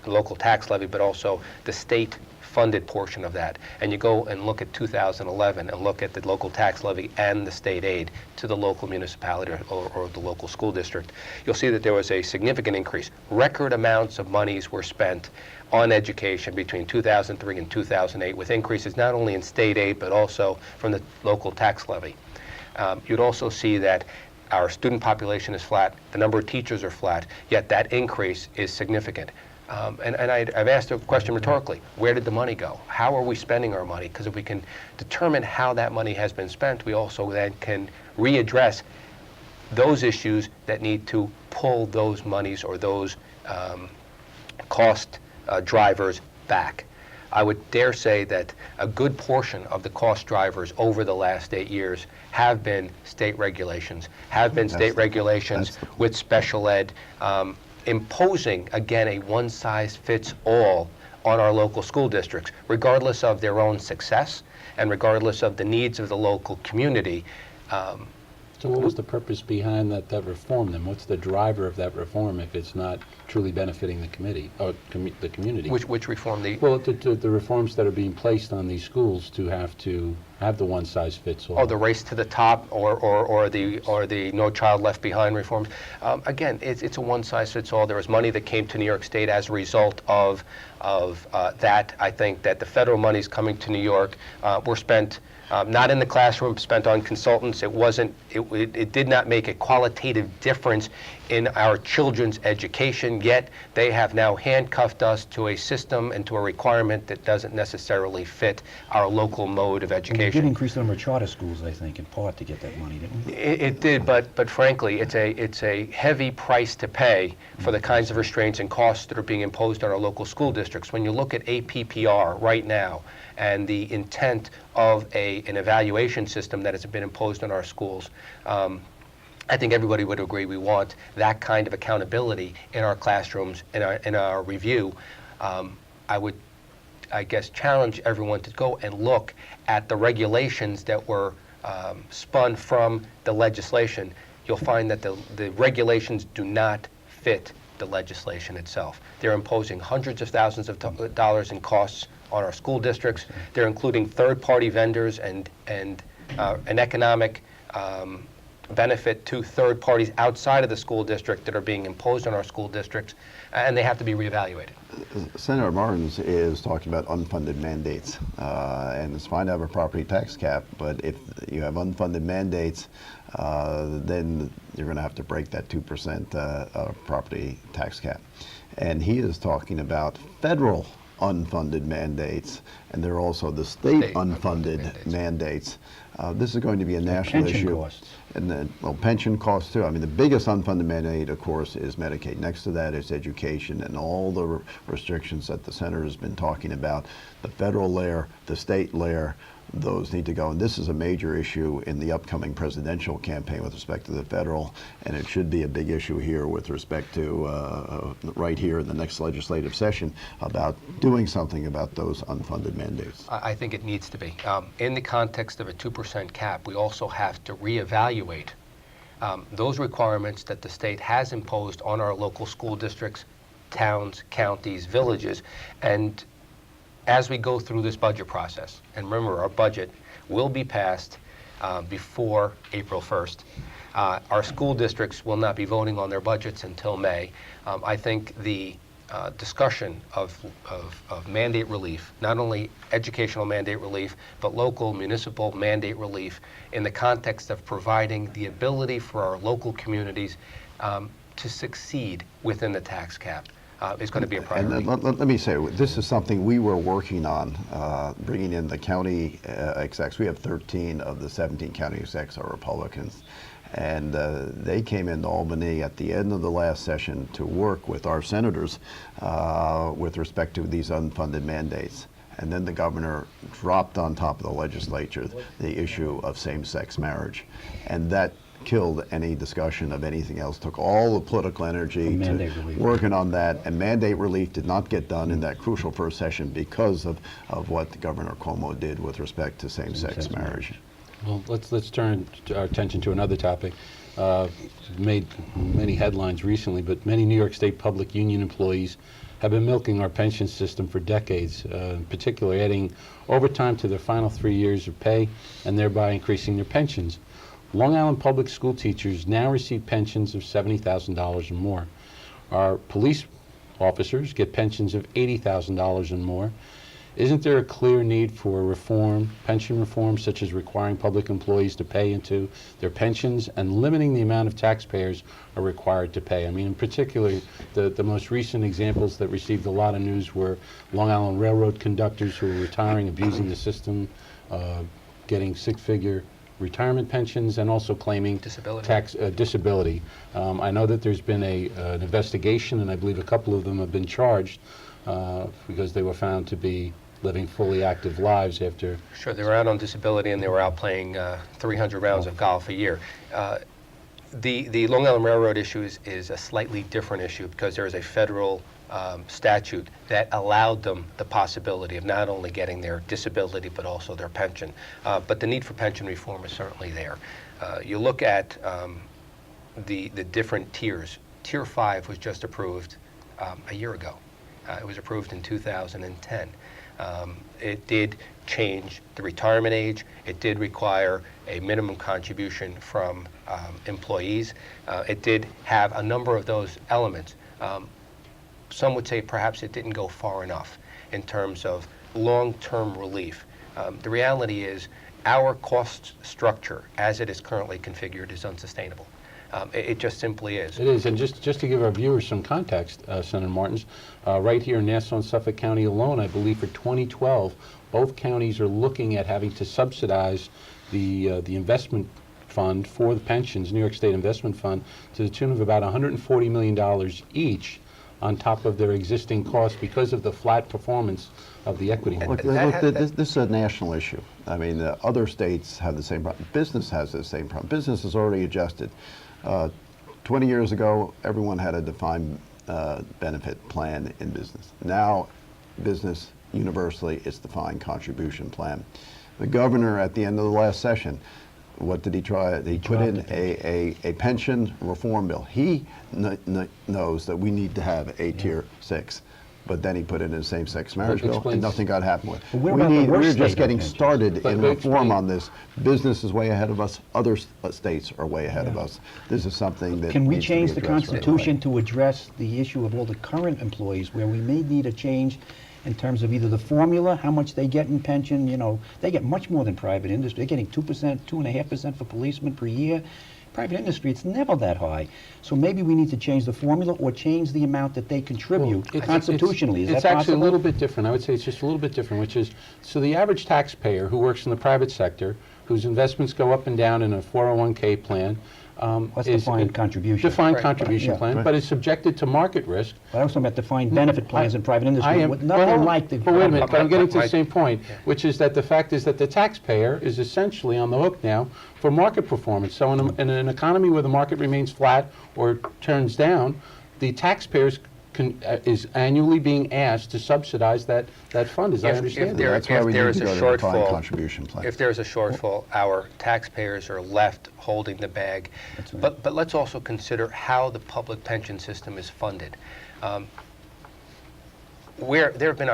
local tax levy, but also the state-funded portion of that. And you go and look at 2011 and look at the local tax levy and the state aid to the local municipality or the local school district. You'll see that there was a significant increase. Record amounts of monies were spent on education between 2003 and 2008, with increases not only in state aid, but also from the local tax levy. You'd also see that our student population is flat, the number of teachers are flat, yet that increase is significant. I've asked a question rhetorically, where did the money go? How are we spending our money? Because if we can determine how that money has been spent, we also then can readdress those issues that need to pull those monies or those cost drivers back. I would dare say that a good portion of the cost drivers over the last 8 years have been state regulations, with special ed, imposing, again, a one-size-fits-all on our local school districts, regardless of their own success and regardless of the needs of the local community. So what was the purpose behind that reform then? What's the driver of that reform if it's not truly benefiting the committee, or the community? Which reform? Well, the reforms that are being placed on these schools to have the one-size-fits-all. Oh, the race to the top, or the No Child Left Behind reforms. Again, it's a one-size-fits-all. There was money that came to New York State as a result of that. I think that the federal monies coming to New York were spent not in the classroom, spent on consultants. It did not make a qualitative difference in our children's education, yet they have now handcuffed us to a system and to a requirement that doesn't necessarily fit our local mode of And education. you did increase the number of charter schools, I think, in part to get that money, didn't we? It did, but frankly, it's a heavy price to pay for the kinds of restraints and costs that are being imposed on our local school districts. When you look at APPR right now and the intent of an evaluation system that has been imposed on our schools, I think everybody would agree we want that kind of accountability in our classrooms, in our review. I would, I guess, challenge everyone to go and look at the regulations that were spun from the legislation. You'll find that the regulations do not fit the legislation itself. They're imposing hundreds of thousands of dollars in costs on our school districts. They're including third-party vendors and an economic benefit to third parties outside of the school district that are being imposed on our school districts, and they have to be reevaluated. Senator Martins is talking about unfunded mandates, and it's fine to have a property tax cap, but if you have unfunded mandates, then you're going to have to break that 2% property tax cap. And he is talking about federal unfunded mandates, and there are also the state unfunded mandates. This is going to be a national pension issue. costs. And then, well, pension costs too. I mean, the biggest unfunded mandate, of course, is Medicaid. Next to that is education and all the restrictions that the senator has been talking about. The federal layer, the state layer, those need to go. And this is a major issue in the upcoming presidential campaign with respect to the federal, and it should be a big issue here with respect to right here in the next legislative session about doing something about those unfunded mandates. I think it needs to be. In the context of a 2% cap, we also have to reevaluate those requirements that the state has imposed on our local school districts, towns, counties, villages, and as we go through this budget process, and remember, our budget will be passed before April 1st. Our school districts will not be voting on their budgets until May. I think the discussion of mandate relief, not only educational mandate relief, but local municipal mandate relief in the context of providing the ability for our local communities to succeed within the tax cap. is going to be a And priority. let me say, this is something we were working on, bringing in the county execs. We have 13 of the 17 county execs are Republicans. And they came into Albany at the end of the last session to work with our senators with respect to these unfunded mandates. And then the governor dropped on top of the legislature the issue of same-sex marriage. And that killed any discussion of anything else, took all the political energy mandate to relief. working on that, and mandate relief did not get done in that crucial first session because of what Governor Cuomo did with respect to same-sex Same-sex marriage. Well, let's turn our attention to another topic. Made many headlines recently, but many New York State public union employees have been milking our pension system for decades, in particular adding overtime to their final 3 years of pay and thereby increasing their pensions. Long Island public school teachers now receive pensions of $70,000 or more. Our police officers get pensions of $80,000 and more. Isn't there a clear need for reform, pension reform, such as requiring public employees to pay into their pensions and limiting the amount of taxpayers are required to pay? I mean, in particular, the most recent examples that received a lot of news were Long Island Railroad conductors who were retiring, abusing the system, getting six-figure retirement pensions, and also claiming Disability. disability. I know that there's been an investigation, and I believe a couple of them have been charged because they were found to be living fully active lives after. Sure, they were out on disability and they were out playing 300 rounds of golf a year. The Long Island Railroad issue is a slightly different issue because there is a federal statute that allowed them the possibility of not only getting their disability but also their pension. But the need for pension reform is certainly there. You look at the different tiers. Tier 5 was just approved a year ago. It was approved in 2010. It did change the retirement age. It did require a minimum contribution from employees. It did have a number of those elements. Some would say perhaps it didn't go far enough in terms of long-term relief. The reality is our cost structure as it is currently configured is unsustainable. It just simply is. It is, and just to give our viewers some context, Senator Martins, right here in Nassau and Suffolk County alone, I believe for 2012, both counties are looking at having to subsidize the investment fund for the pensions, New York State Investment Fund, to the tune of about $140 million each on top of their existing costs because of the flat performance of the equity Look, market. this is a national issue. I mean, other states have the same problem. Business has the same problem. Business has already adjusted. 20 years ago, everyone had a defined benefit plan in business. Now, business universally is defined contribution plan. The governor, at the end of the last session, what did he try? He put in a pension reform bill. He knows that we need to have a tier 6, but then he put in a same-sex marriage bill, and nothing got happened with. But what about the worst We're state just getting pensions? started But in reform on this. Business is way ahead of us. Other states are way ahead of us. This is something that Can we needs to be change the addressed right Constitution away. to address the issue of all the current employees where we may need a change in terms of either the formula, how much they get in pension? You know, they get much more than private industry. They're getting 2%, 2.5% for policemen per year. Private industry, it's never that high. So maybe we need to change the formula or change the amount that they contribute constitutionally. Is that It's actually possible? a little bit different. I would say it's just a little bit different, which is, so the average taxpayer who works in the private sector, whose investments go up and down in a 401k plan, What's is defined contribution? defined Right. contribution Yeah. plan, Right. but is subjected to market risk. But I also meant defined benefit plans in private industry with nothing well, like the... But wait a minute, but I'm getting to the My- same point, which is that the fact is that the taxpayer is essentially on the hook now for market performance. So in an economy where the market remains flat or turns down, the taxpayers is annually being asked to subsidize that fund, as I understand it. That's why we there need is to a go to defined shortfall, contribution plan. if there's a shortfall, our taxpayers are left holding the bag. That's right. But let's also consider how the public pension system is funded. Where there have been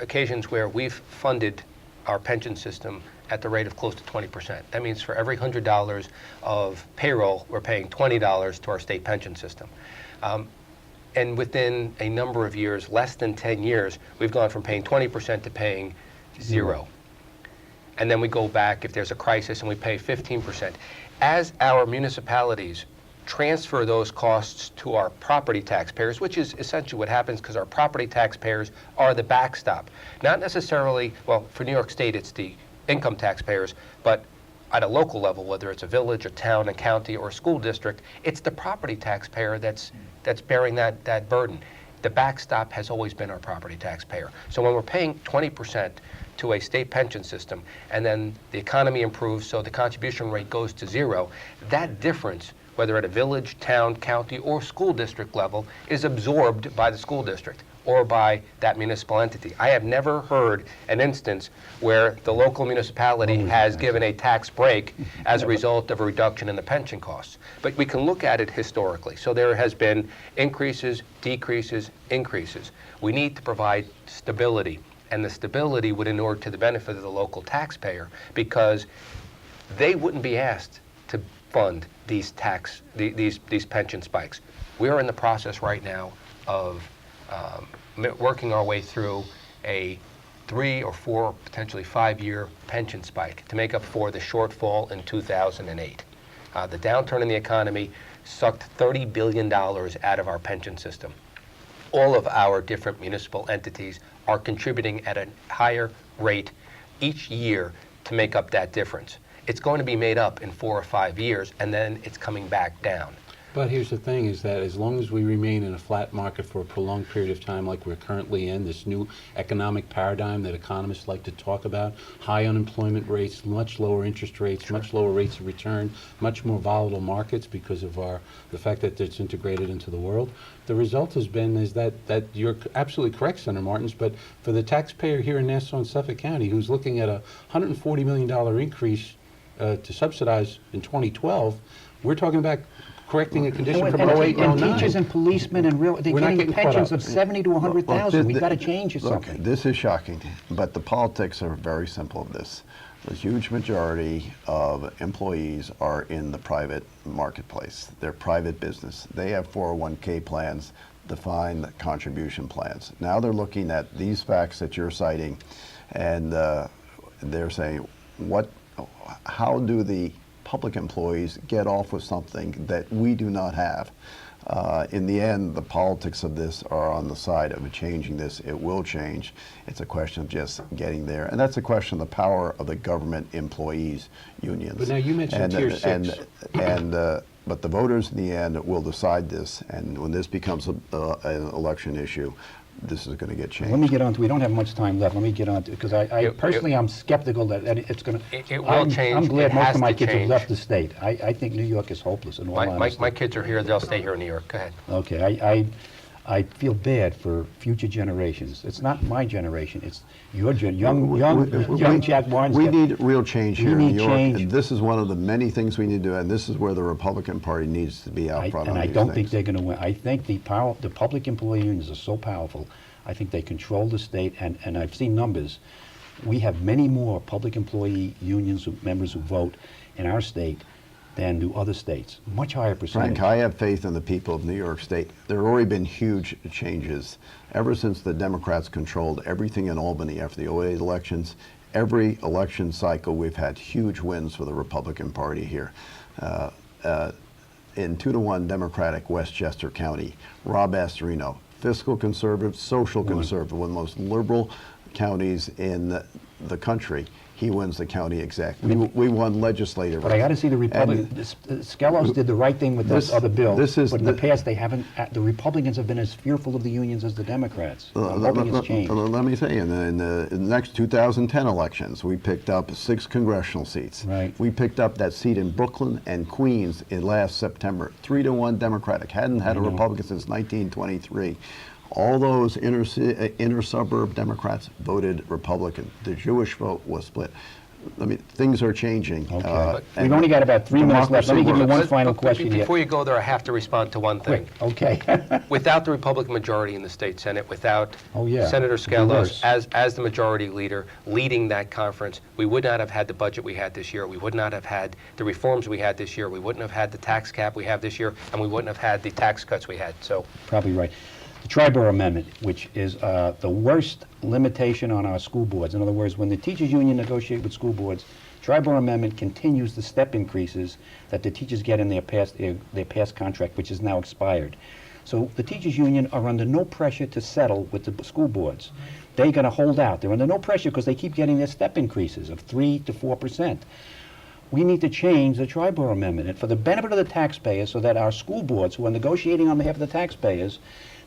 occasions where we've funded our pension system at the rate of close to 20%. That means for every $100 of payroll, we're paying $20 to our state pension system. And within a number of years, less than 10 years, we've gone from paying 20% to paying 0. And then we go back if there's a crisis and we pay 15%. As our municipalities transfer those costs to our property taxpayers, which is essentially what happens because our property taxpayers are the backstop. Not necessarily, well, for New York State, it's the income taxpayers, but at a local level, whether it's a village, a town, a county, or a school district, it's the property taxpayer that's bearing that burden. The backstop has always been our property taxpayer. So when we're paying 20% to a state pension system, and then the economy improves, so the contribution rate goes to zero, that difference, whether at a village, town, county, or school district level, is absorbed by the school district or by that municipal entity. I have never heard an instance where the local municipality has given a tax break as a result of a reduction in the pension costs. But we can look at it historically. So there has been increases, decreases, increases. We need to provide stability, and the stability would inure to the benefit of the local taxpayer because they wouldn't be asked to fund these pension spikes. We are in the process right now of working our way through a 3 or 4, potentially 5-year pension spike to make up for the shortfall in 2008. The downturn in the economy sucked $30 billion out of our pension system. All of our different municipal entities are contributing at a higher rate each year to make up that difference. It's going to be made up in 4 or 5 years, and then it's coming back down. But here's the thing, is that as long as we remain in a flat market for a prolonged period of time like we're currently in, this new economic paradigm that economists like to talk about, high unemployment rates, much lower interest rates, much lower rates of return, much more volatile markets because of the fact that it's integrated into the world, the result has been is that you're absolutely correct, Senator Martins, but for the taxpayer here in Nassau and Suffolk County who's looking at a $140 million increase to subsidize in 2012, we're talking about correcting a condition from 08 and 09. Teachers and policemen and they're We're not getting getting caught pensions up. of 70 to 100,000. We've got to change Look, something. this is shocking, but the politics are very simple of this. The huge majority of employees are in the private marketplace. They're private business. They have 401k plans, defined contribution plans. Now they're looking at these facts that you're citing, and they're saying, how do the public employees get off with something that we do not have? In the end, the politics of this are on the side of changing this. It will change. It's a question of just getting there. And that's a question of the power of the government employees unions. But now you mentioned Tier 6. But the voters in the end will decide this. And when this becomes an election issue, this is going to get changed. Let me get on to, we don't have much time left. Let me get on to, because I personally, I'm skeptical that it's going to. It will change. I'm glad It most has of my to kids have change. left the state. I think New York is hopeless in all honesty. My kids are here. They'll stay here in New York. Go ahead. Okay, I feel bad for future generations. It's not my generation. It's your young Jack Barnes. We need real change here in need New York, change. and this is one of the many things we need to do, and this is where the Republican Party needs to be out front on And I these don't things. think they're going to win. I think the public employee unions are so powerful. I think they control the state, and I've seen numbers. We have many more public employee unions members who vote in our state than do other states. Much higher percentage. Frank, I have faith in the people of New York State. There have already been huge changes. Ever since the Democrats controlled everything in Albany after the 08 elections, every election cycle we've had huge wins for the Republican Party here. In 2-1 Democratic Westchester County, Rob Astorino, fiscal conservative, social conservative, one of the most liberal counties in the country. He wins the county exec. We won legislative. But I got to see the Republicans. Skelos did the right thing with this other bill. But in the past, they haven't. The Republicans have been as fearful of the unions as the Democrats. I'm hoping it's changed. Let me say, in the next 2010 elections, we picked up 6 congressional seats. Right. We picked up that seat in Brooklyn and Queens in last September. 3-1 Democratic. Hadn't had a Republican since 1923. All those inner suburb Democrats voted Republican. The Jewish vote was split. Things are changing. Okay. We've only got about 3 minutes left. Let me give you one final question here. Before you go there, I have to respond to one thing. Okay. Without the Republican majority in the state Senate, without yeah. Senator Worse. Skelos as the majority leader leading that conference, we would not have had the budget we had this year. We would not have had the reforms we had this year. We wouldn't have had the tax cap we have this year, and we wouldn't have had the tax cuts we had. So Probably right. The Triborough Amendment, which is the worst limitation on our school boards. In other words, when the teachers union negotiate with school boards, Triborough Amendment continues the step increases that the teachers get in their past contract, which is now expired. So the teachers union are under no pressure to settle with the school boards. They're going to hold out. They're under no pressure because they keep getting their step increases of 3 to 4%. We need to change the Triborough Amendment, and for the benefit of the taxpayers, so that our school boards, who are negotiating on behalf of the taxpayers,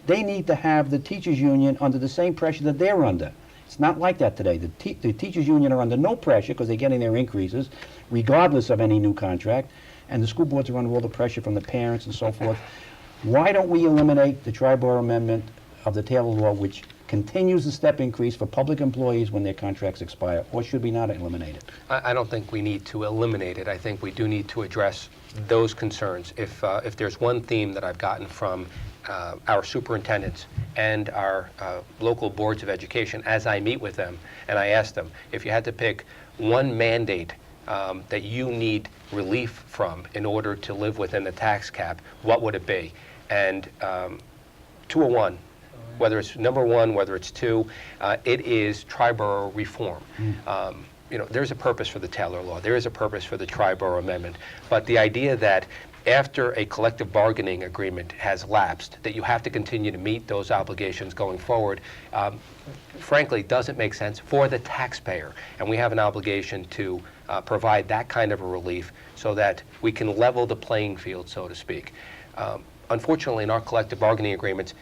they need to have the teachers union under the same pressure that they're under. It's not like that today. The teachers union are under no pressure because they're getting their increases, regardless of any new contract, and the school boards are under all the pressure from the parents and so forth. Why don't we eliminate the Triborough Amendment of the Taylor Law, which continues the step increase for public employees when their contracts expire, or should we not eliminate it? I don't think we need to eliminate it. I think we do need to address those concerns. If there's one theme that I've gotten from our superintendents and our local boards of education as I meet with them, and I ask them, if you had to pick one mandate that you need relief from in order to live within the tax cap, what would it be? And 201, whether it's number one, whether it's two, it is Triborough reform. You know, there's a purpose for the Taylor Law. There is a purpose for the Triborough Amendment. But the idea that after a collective bargaining agreement has lapsed, that you have to continue to meet those obligations going forward, frankly, doesn't make sense for the taxpayer. And we have an obligation to provide that kind of a relief so that we can level the playing field, so to speak. Unfortunately, in our collective bargaining agreements,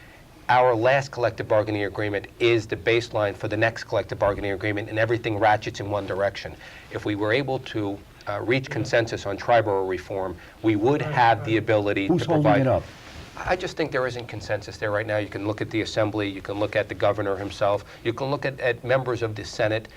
our last collective bargaining agreement is the baseline for the next collective bargaining agreement, and everything ratchets in one direction. If we were able to reach consensus on Triborough reform, we would have the ability Who's to provide... holding it up? I just think there isn't consensus there right now. You can look at the Assembly, you can look at the governor himself, you can look at members of the Senate.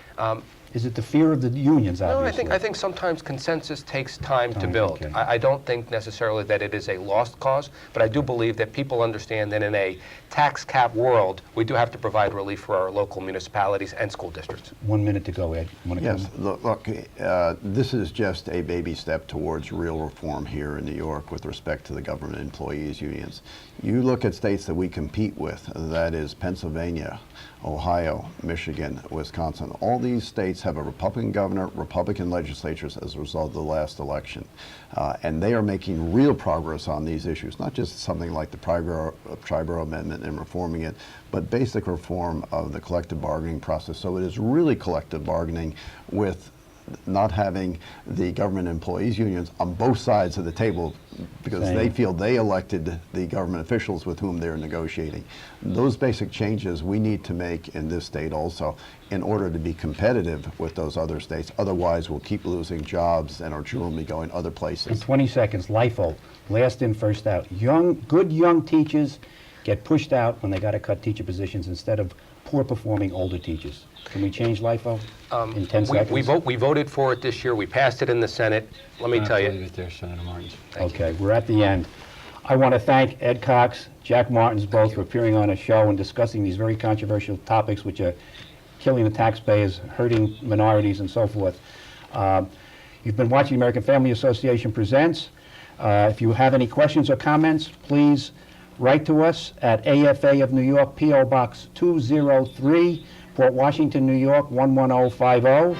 Is it the fear of the unions, No, obviously? I think sometimes consensus takes time to build. okay. I don't think necessarily that it is a lost cause, but I do believe that people understand that in a tax cap world, we do have to provide relief for our local municipalities and school districts. 1 minute to go, Ed. You wanna Yes, come? look, this is just a baby step towards real reform here in New York with respect to the government employees unions. You look at states that we compete with, that is Pennsylvania, Ohio, Michigan, Wisconsin. All these states have a Republican governor, Republican legislatures as a result of the last election. And they are making real progress on these issues, not just something like the Triborough Amendment and reforming it, but basic reform of the collective bargaining process. So it is really collective bargaining with not having the government employees unions on both sides of the table because Same. they feel they elected the government officials with whom they're negotiating. Those basic changes we need to make in this state also in order to be competitive with those other states. Otherwise, we'll keep losing jobs and our children will be going other In places. 20 seconds, LIFO, last in, first out. Good young teachers get pushed out when they got to cut teacher positions instead of poor performing older teachers. Can we change LIFO in 10 seconds? We voted for it this year. We passed it in the Senate. Let me tell Leave you. it there, Senator Martins. Okay, we're at the end. I want to thank Ed Cox, Jack Martins, both for appearing on a show and discussing these very controversial topics which are killing the taxpayers, hurting minorities, and so forth. You've been watching American Family Association Presents. If you have any questions or comments, please write to us at AFA of New York, P.O. Box 203, Port Washington, New York 11050,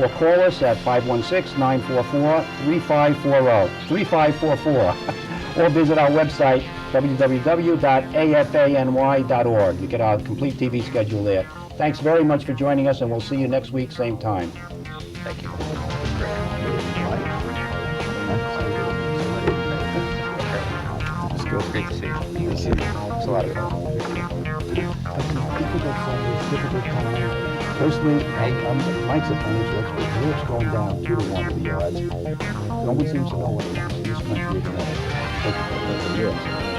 or call us at 516-944-3544, or visit our website, www.afany.org. You get our complete TV schedule there. Thanks very much for joining us, and we'll see you next week, same time. Thank you. Great to see you. It's a lot of fun. Difficult time. Personally, Mike's a financial expert. Europe's going down 2-1 to the odds. No one seems to know what this country is going to take for years.